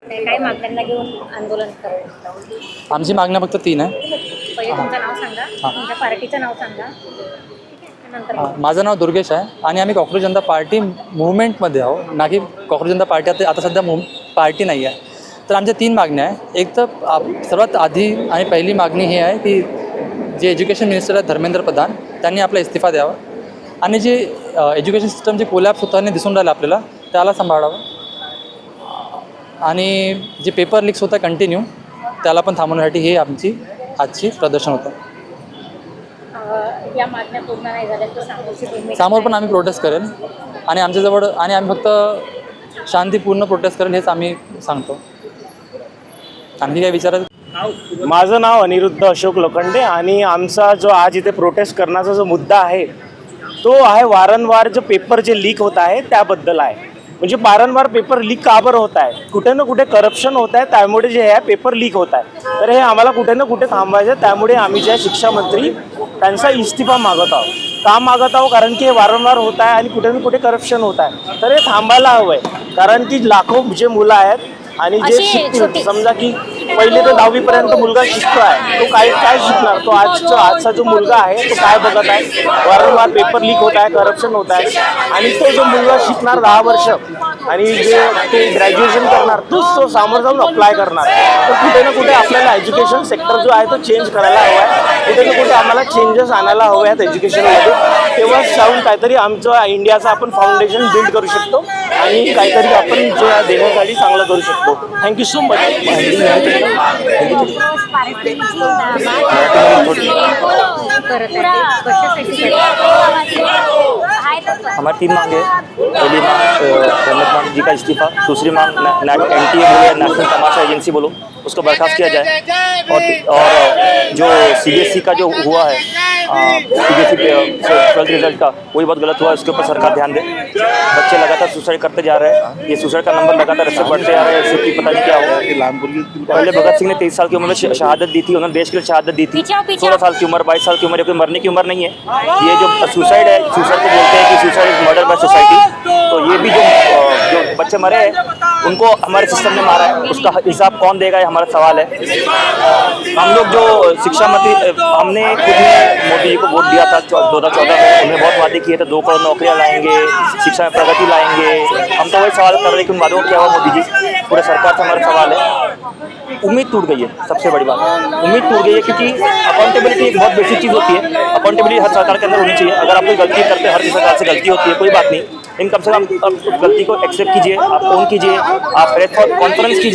काय मागण्यांना घेऊन आंदोलन करत? आमची मागण्या फक्त 3 आहे. पहिले तुमचं नाव सांगा, तुमच्या पार्टीचं नाव सांगा, नंतर माझं नाव दुर्गेश आहे आणि आम्ही कॉक्रोच जनता पार्टी मूव्हमेंटमध्ये आहो, ना की कॉक्रोच जनता पार्टी आता सध्या पार्टी नाही आहे. तर आमच्या 3 मागण्या आहे. एक तर सर्वात आधी आणि पहिली मागणी ही आहे की जे एज्युकेशन मिनिस्टर आहेत धर्मेंद्र प्रधान, त्यांनी आपला इस्तिफा द्यावा आणि जे एज्युकेशन सिस्टम जे कोलॅप्स होताना दिसून राहिलं आपल्याला त्याला सांभाळावं आणि जे पेपर लीक्स होतं कंटिन्यू त्याला पण थांबवण्यासाठी हे आमची आजची प्रदर्शन होतं. या मागण्या पूर्ण नाही झाल्या तर समोर पण आम्ही प्रोटेस्ट करेल आणि आमच्याजवळ आणि आम्ही फक्त शांतीपूर्ण प्रोटेस्ट करेल हेच आम्ही सांगतो. आणखी काय विचारायचं? माझं नाव अनिरुद्ध अशोक लोखंडे आणि आमचा जो आज इथे प्रोटेस्ट करण्याचा जो मुद्दा आहे तो आहे वारंवार जो पेपर जे लीक होत आहे त्याबद्दल आहे. म्हणजे वारंवार पेपर लीक का बरं होत आहे? कुठे ना कुठे करप्शन होत आहे, त्यामुळे जे आहे पेपर लीक होत आहे. तर हे आम्हाला कुठे ना कुठे थांबवायचं. त्यामुळे आम्ही जे शिक्षा मंत्री त्यांचा इस्तिफा मागत आहोत. का मागत आहोत? कारण की हे वारंवार होत आहे आणि कुठे ना कुठे करप्शन होत आहे. तर हे थांबायला हवं आहे. कारण की लाखो जे मुलं आहेत आणि जे शिकतील, समजा की पहिले तर 10वी पर्यंत मुलगा शिकतो आहे, तो काय शिकणार? तो आजचा जो मुलगा आहे तो काय बघत आहे? वारंवार पेपर लीक होत आहे, करप्शन होत आहे आणि तो जो मुलगा शिकणार 10 वर्ष आणि जे ते ग्रॅज्युएशन करणार तो समोर जाऊन अप्लाय करणार. तर कुठे ना कुठे आपल्याला एज्युकेशन सेक्टर जो आहे तो चेंज करायला हवा आहे. कुठे ना कुठे आम्हाला चेंजेस आणायला हवे आहेत एज्युकेशनमध्ये. तेव्हाच जाऊन काहीतरी आमचं इंडियाचं आपण फाउंडेशन बिल्ड करू शकतो आणि काहीतरी आपण जे देण्यासाठी चांगलं करू शकतो. Thank you so much. हमारी 3 मांगे हैं. पहली मांग धर्मेंद्र प्रधान जी का इस्तीफा, दूसरी मांग NTA बोलो, नेशनल तमाशा एजेंसी बोलो, उसको बर्खास्त किया जाए और जो CBSE का जो हुआ है CBSE 12th रिजल्ट का वही बहुत गलत हुआ है. उसके ऊपर सरकार ध्यान दे. बच्चे लगातार सुसाइड करते जा रहे हैं. ये सुसाइड का नंबर लगातार इससे बढ़ते जा रहा है. इससे कि पता नहीं क्या हो. पहले भगत सिंह ने 23 साल की उम्र में शहादत दी थी. उन्होंने देश के लिए शहादत दी थी. 16 साल की उम्र, 22 साल की उम्र, ये कोई मरने की उम्र नहीं है. ये जो सुसाइड है, सुसाइड को बोलते हैं कि suicide is murder by society. तो ये भी जो बच्चे मरे हैं उनको हमारे सिस्टम ने मारा है. उसका हिसाब कौन देगा, ये हमारा सवाल है. हम लोग जो शिक्षा मंत्री, हमने खुद ने मोदी जी को वोट दिया था 2014 में. उन्होंने बहुत वादे किए थे, 2 करोड़ नौकरियां लाएंगे, शिक्षा में प्रगति लाएंगे. हम तो वही सवाल कर रहे हैं कि उन वादों को क्या हुआ मोदी जी? पूरे सरकार से हमारा सवाल है. उम्मीद टूट गई है. सबसे बड़ी बात उम्मीद टूट गई है, क्योंकि अकाउंटेबिलिटी एक बहुत बेसिक चीज़ होती है. अकाउंटेबिलिटी हर सरकार के अंदर होनी चाहिए. अगर आप कोई गलती करते हैं, हर सरकार से गलती होती है, कोई बात नहीं, लेकिन कम से कम आप गलती को एक्सेप्ट कीजिए, आप फोन कीजिए, आप प्रेस कॉन्फ्रेंस कीजिए.